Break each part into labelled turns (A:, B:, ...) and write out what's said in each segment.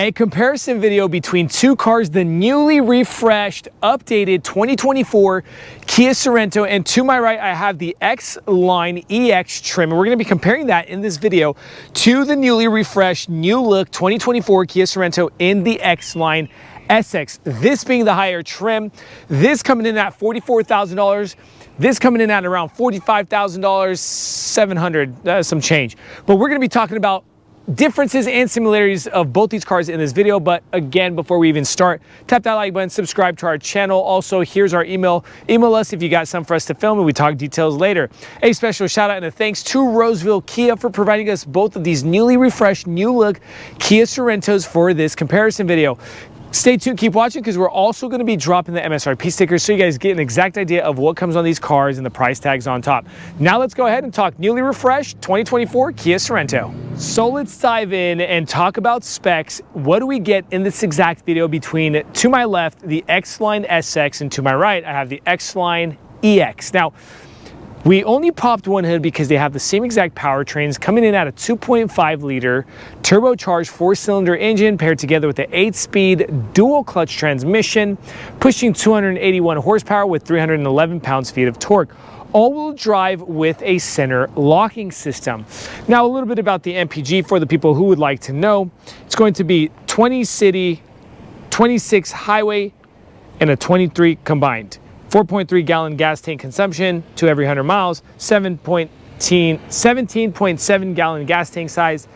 A: A comparison video between two cars, the newly refreshed, updated 2024 Kia Sorento, and to my right I have the X-Line EX trim, and we're going to be comparing that in this video to the newly refreshed, new look 2024 Kia Sorento in the X-Line SX. This being the higher trim, this coming in at $44,000, this coming in at around $45,000, 700, some change. But we're going to be talking about differences and similarities of both these cars in this video. But again, before we even start, tap that like button, subscribe to our channel. Also, here's our email us if you got some for us to film, and we talk details later. A special shout out and a thanks to Roseville Kia for providing us both of these newly refreshed, new look Kia Sorentos for this comparison video. Stay tuned, keep watching, because we're also going to be dropping the MSRP stickers so you guys get an exact idea of what comes on these cars and the price tags on top. Now let's go ahead and talk newly refreshed 2024 Kia Sorento. So let's dive in and talk about specs. What do we get in this exact video between, to my left, the X-Line SX, and to my right, I have the X-Line EX. Now, we only popped one hood because they have the same exact powertrains, coming in at a 2.5 liter turbocharged 4-cylinder engine paired together with the 8-speed dual clutch transmission, pushing 281 horsepower with 311 pounds-feet of torque. All-wheel drive with a center locking system. Now, a little bit about the MPG for the people who would like to know. It's going to be 20 city, 26 highway, and a 23 combined. 4.3 gallon gas tank consumption to every 100 miles, 17.7 gallon gas tank size.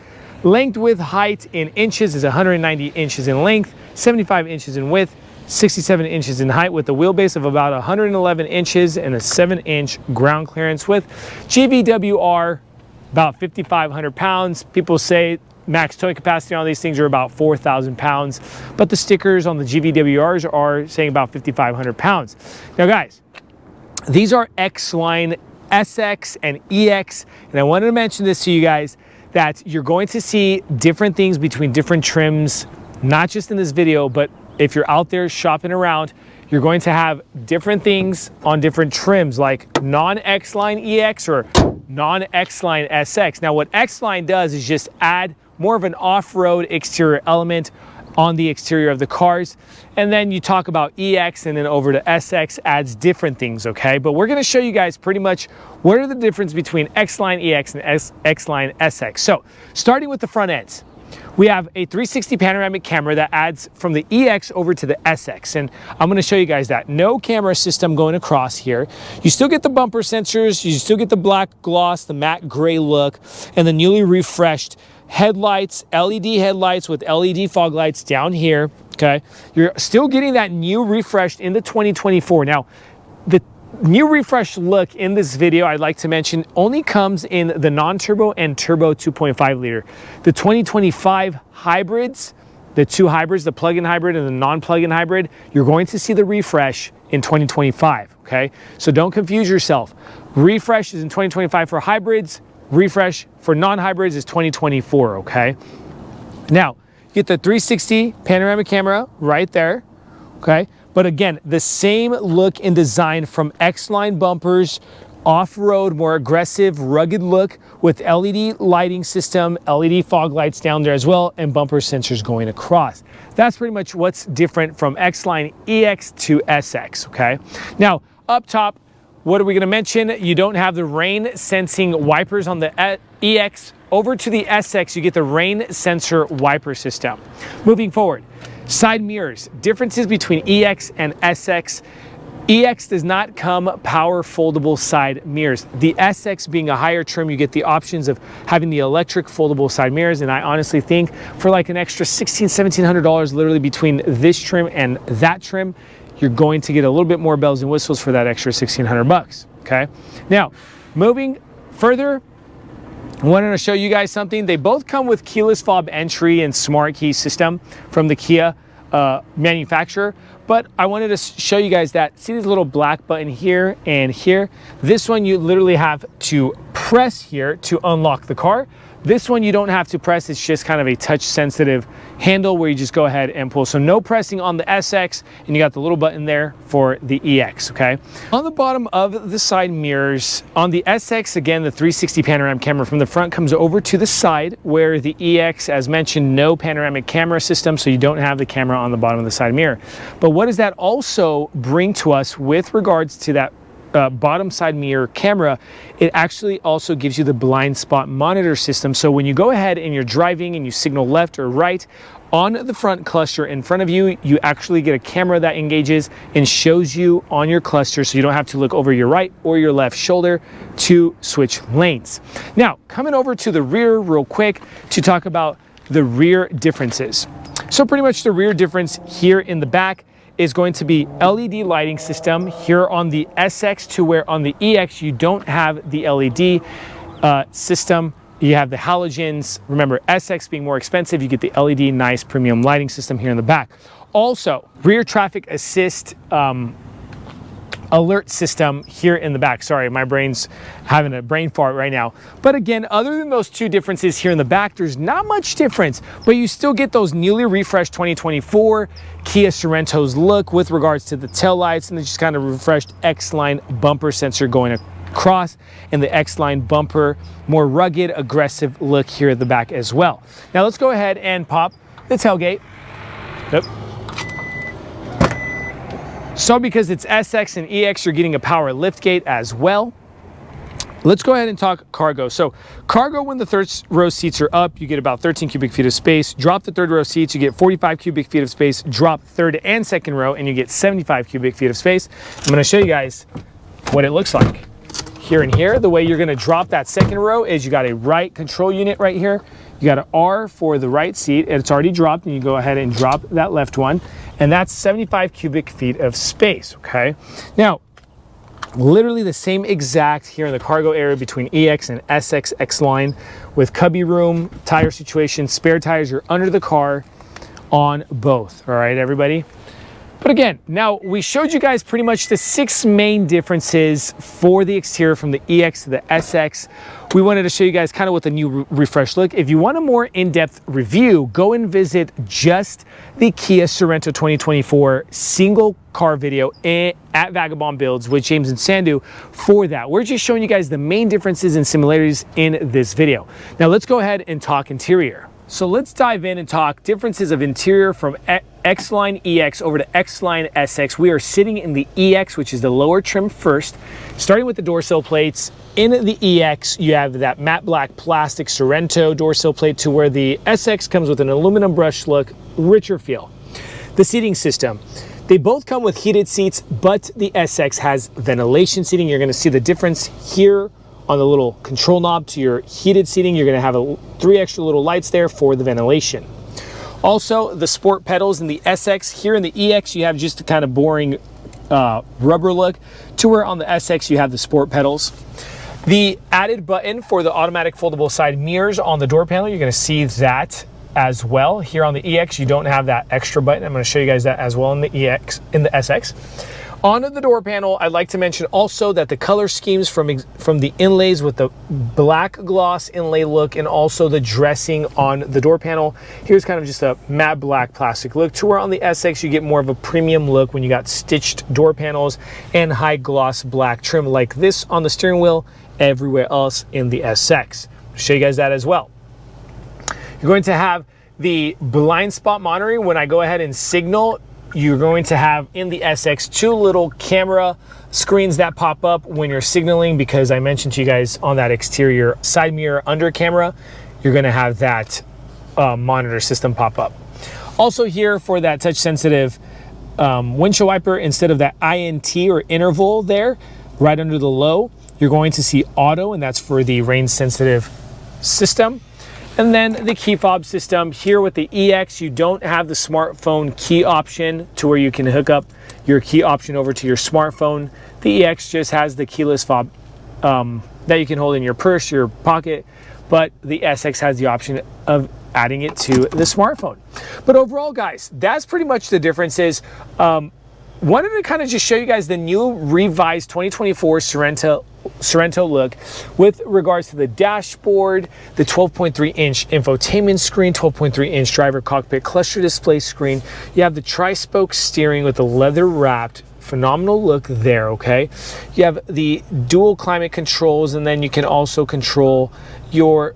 A: Length with height in inches is 190 inches in length, 75 inches in width, 67 inches in height, with a wheelbase of about 111 inches and a 7-inch ground clearance width. GVWR, about 5,500 pounds. People say max towing capacity on these things are about 4,000 pounds, but the stickers on the GVWRs are saying about 5,500 pounds. Now guys, these are X-Line SX and EX, and I wanted to mention this to you guys, that you're going to see different things between different trims, not just in this video, but if you're out there shopping around, you're going to have different things on different trims, like non-X-Line EX or non-X-Line SX. Now what X-Line does is just add more of an off-road exterior element on the exterior of the cars. And then you talk about EX, and then over to SX adds different things, okay? But we're gonna show you guys pretty much what are the difference between X-Line EX and X-Line SX. So starting with the front ends, we have a 360 panoramic camera that adds from the EX over to the SX. And I'm gonna show you guys that. No camera system going across here. You still get the bumper sensors, you still get the black gloss, the matte gray look, and the newly refreshed headlights, LED headlights with LED fog lights down here, okay? You're still getting that new refreshed in the 2024. Now, the new refreshed look in this video, I'd like to mention, only comes in the non-turbo and turbo 2.5 liter. The 2025 hybrids, the two hybrids, the plug-in hybrid and the non-plug-in hybrid, you're going to see the refresh in 2025, okay? So don't confuse yourself. Refresh is in 2025 for hybrids, refresh for non-hybrids is 2024, okay? Now, you get the 360 panoramic camera right there, okay? But again, the same look and design from X-Line bumpers, off-road, more aggressive, rugged look with LED lighting system, LED fog lights down there as well, and bumper sensors going across. That's pretty much what's different from X-Line EX to SX, okay? Now, up top, what are we gonna mention? You don't have the rain sensing wipers on the EX. Over to the SX, you get the rain sensor wiper system. Moving forward, side mirrors. Differences between EX and SX. EX does not come power foldable side mirrors. The SX being a higher trim, you get the options of having the electric foldable side mirrors, and I honestly think for like an extra $1,700 literally between this trim and that trim, you're going to get a little bit more bells and whistles for that extra 1,600 bucks, okay? Now, moving further, I wanted to show you guys something. They both come with keyless fob entry and smart key system from the Kia manufacturer, but I wanted to show you guys that, see this little black button here and here? This one you literally have to press here to unlock the car. This one you don't have to press, it's just kind of a touch sensitive handle where you just go ahead and pull. So no pressing on the SX, and you got the little button there for the EX, okay? On the bottom of the side mirrors, on the SX, again, the 360 panoramic camera from the front comes over to the side, where the EX, as mentioned, no panoramic camera system, so you don't have the camera on the bottom of the side mirror. But what does that also bring to us with regards to that bottom side mirror camera? It actually also gives you the blind spot monitor system. So when you go ahead and you're driving and you signal left or right, on the front cluster in front of you, you actually get a camera that engages and shows you on your cluster, so you don't have to look over your right or your left shoulder to switch lanes. Now, coming over to the rear real quick to talk about the rear differences. So pretty much the rear difference here in the back is going to be LED lighting system here on the SX, to where on the EX you don't have the LED system. You have the halogens. Remember, SX being more expensive, you get the LED nice premium lighting system here in the back. Also, rear traffic assist alert system here in the back. Sorry, my brain's having a brain fart right now. But again, other than those two differences here in the back, there's not much difference, but you still get those newly refreshed 2024 Kia Sorento's look with regards to the taillights and the just kind of refreshed X-line bumper sensor going across, and the X-line bumper, more rugged, aggressive look here at the back as well. Now let's go ahead and pop the tailgate. Yep. So because it's SX and EX, you're getting a power lift gate as well. Let's go ahead and talk cargo. So cargo, when the third row seats are up, you get about 13 cubic feet of space. Drop the third row seats, you get 45 cubic feet of space. Drop third and second row, and you get 75 cubic feet of space. I'm gonna show you guys what it looks like. Here and here, the way you're gonna drop that second row is you got a right control unit right here. You got an R for the right seat, and it's already dropped, and you go ahead and drop that left one, and that's 75 cubic feet of space, okay? Now, literally the same exact here in the cargo area between EX and SX X-Line, with cubby room, tire situation, spare tires are under the car on both, all right, everybody? But again, now we showed you guys pretty much the 6 main differences for the exterior from the EX to the SX. We wanted to show you guys kind of what the new refresh look. If you want a more in-depth review, go and visit just the Kia Sorento 2024 single car video at Vagabond Builds with James and Sandu for that. We're just showing you guys the main differences and similarities in this video. Now let's go ahead and talk interior. So let's dive in and talk differences of interior from X-Line EX over to X-Line SX. We are sitting in the EX, which is the lower trim first. Starting with the door sill plates, in the EX, you have that matte black plastic Sorento door sill plate, to where the SX comes with an aluminum brush look, richer feel. The seating system. They both come with heated seats, but the SX has ventilation seating. You're gonna see the difference here on the little control knob to your heated seating. You're gonna have 3 extra little lights there for the ventilation. Also, the sport pedals in the SX. Here in the EX, you have just a kind of boring rubber look, to where on the SX, you have the sport pedals. The added button for the automatic foldable side mirrors on the door panel, you're gonna see that as well. Here on the EX, you don't have that extra button. I'm gonna show you guys that as well in the SX. On the door panel, I'd like to mention also that the color schemes from the inlays with the black gloss inlay look, and also the dressing on the door panel. Here's kind of just a matte black plastic look, to where on the SX you get more of a premium look when you got stitched door panels and high gloss black trim like this on the steering wheel everywhere else in the SX. I'll show you guys that as well. You're going to have the blind spot monitoring. When I go ahead and signal, you're going to have in the SX 2 little camera screens that pop up when you're signaling, because I mentioned to you guys on that exterior side mirror under camera, you're gonna have that monitor system pop up. Also here for that touch sensitive windshield wiper, instead of that INT or interval there, right under the low, you're going to see auto, and that's for the rain sensitive system. And then the key fob system. Here with the EX, you don't have the smartphone key option, to where you can hook up your key option over to your smartphone. The EX just has the keyless fob that you can hold in your purse, your pocket, but the SX has the option of adding it to the smartphone. But overall, guys, that's pretty much the differences. Wanted to kind of just show you guys the new revised 2024 Sorento Sorento look. With regards to the dashboard, the 12.3-inch infotainment screen, 12.3-inch driver cockpit cluster display screen. You have the tri-spoke steering with the leather-wrapped, phenomenal look there, okay? You have the dual climate controls, and then you can also control your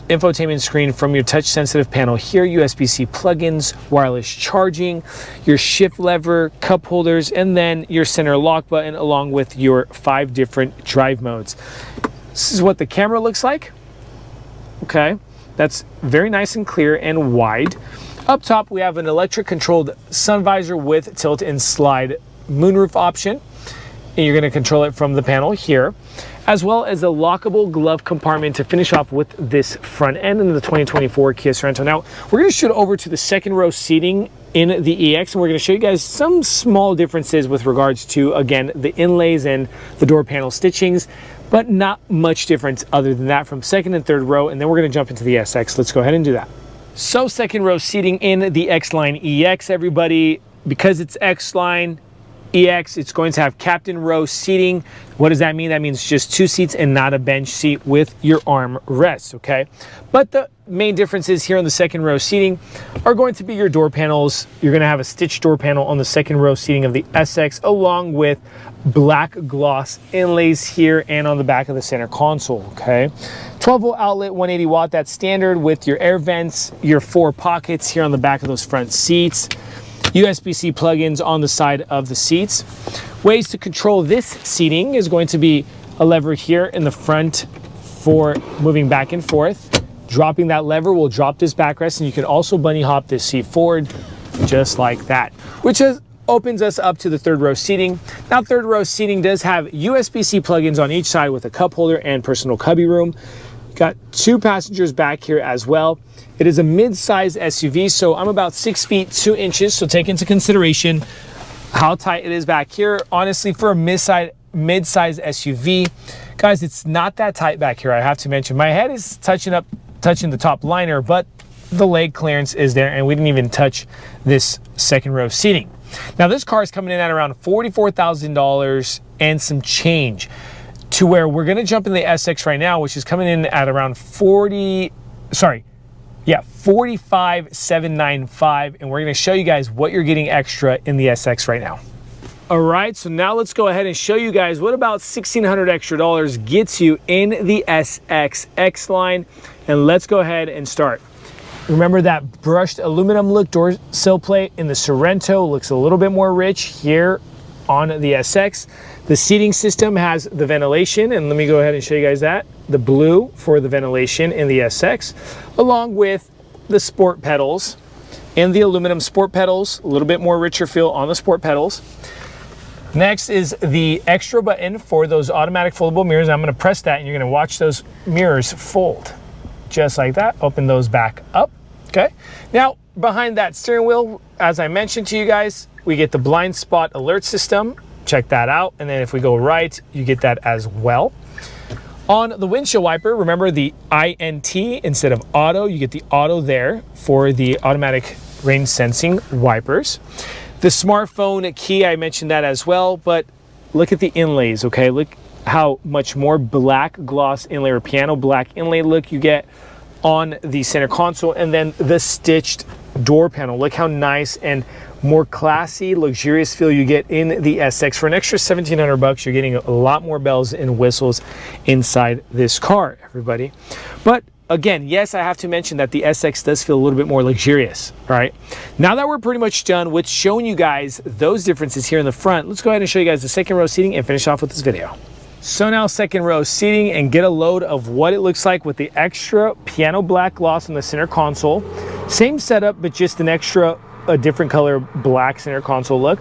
A: infotainment screen from your touch sensitive panel here, USB-C plugins, wireless charging, your shift lever, cup holders, and then your center lock button along with your 5 different drive modes. This is what the camera looks like. Okay, that's very nice and clear and wide. Up top we have an electric controlled sun visor with tilt and slide moonroof option, and you're going to control it from the panel here, as well as a lockable glove compartment to finish off with this front end in the 2024 Kia Sorento. Now, we're going to shoot over to the second row seating in the EX, and we're going to show you guys some small differences with regards to, again, the inlays and the door panel stitchings, but not much difference other than that from second and third row, and then we're going to jump into the SX. Let's go ahead and do that. So second row seating in the X-Line EX, everybody, because it's X-Line EX, it's going to have captain row seating. What does that mean? That means just 2 seats and not a bench seat with your arm rest, okay? But the main differences here on the second row seating are going to be your door panels. You're going to have a stitched door panel on the second row seating of the SX, along with black gloss inlays here and on the back of the center console, okay? 12-volt outlet, 180 watt, that's standard with your air vents, your 4 pockets here on the back of those front seats. USB-C plugins on the side of the seats. Ways to control this seating is going to be a lever here in the front for moving back and forth. Dropping that lever will drop this backrest, and you can also bunny hop this seat forward just like that, which opens us up to the third row seating. Now, third row seating does have USB-C plugins on each side with a cup holder and personal cubby room. Got 2 passengers back here as well. It is a mid-size SUV, so I'm about 6 feet 2 inches, so take into consideration how tight it is back here. Honestly, for a mid-size SUV, guys, it's not that tight back here, I have to mention. My head is touching the top liner, but the leg clearance is there, and we didn't even touch this second row seating. Now, this car is coming in at around $44,000 and some change, to where we're going to jump in the SX right now, which is coming in at around $45,795, and we're going to show you guys what you're getting extra in the SX right now. All right, so now let's go ahead and show you guys what about $1,600 extra gets you in the SX X-Line, and let's go ahead and start. Remember that brushed aluminum look door sill plate in the Sorento looks a little bit more rich here on the SX. The seating system has the ventilation, and let me go ahead and show you guys that. The blue for the ventilation in the SX, along with the sport pedals and the aluminum sport pedals, a little bit more richer feel on the sport pedals. Next is the extra button for those automatic foldable mirrors. I'm going to press that, and you're going to watch those mirrors fold just like that. Open those back up. Okay. Now, behind that steering wheel, as I mentioned to you guys, we get the blind spot alert system. Check that out. And then if we go right, you get that as well. On the windshield wiper, remember the INT instead of auto. You get the auto there for the automatic rain sensing wipers. The smartphone key, I mentioned that as well, but look at the inlays, okay? Look how much more black gloss inlay or piano black inlay look you get on the center console, and then the stitched door panel. Look how nice and more classy, luxurious feel you get in the SX. For an extra $1,700, you're getting a lot more bells and whistles inside this car, everybody. But again, yes, I have to mention that the SX does feel a little bit more luxurious, all right? Now that we're pretty much done with showing you guys those differences here in the front, let's go ahead and show you guys the second row seating and finish off with this video. So now second row seating, and get a load of what it looks like with the extra piano black gloss on the center console. Same setup, but just a different color black center console look.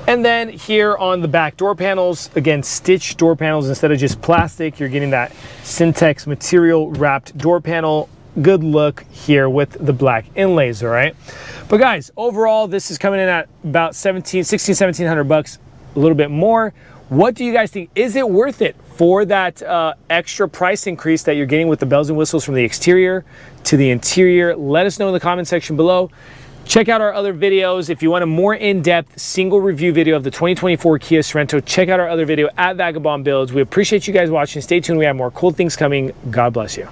A: And then here on the back door panels, again, stitched door panels instead of just plastic. You're getting that Syntex material wrapped door panel. Good look here with the black inlays, all right? But guys, overall, this is coming in at about $1,700, a little bit more. What do you guys think? Is it worth it for that extra price increase that you're getting with the bells and whistles from the exterior to the interior? Let us know in the comment section below. Check out our other videos. If you want a more in-depth single review video of the 2024 Kia Sorento, check out our other video at Vagabond Builds. We appreciate you guys watching. Stay tuned. We have more cool things coming. God bless you.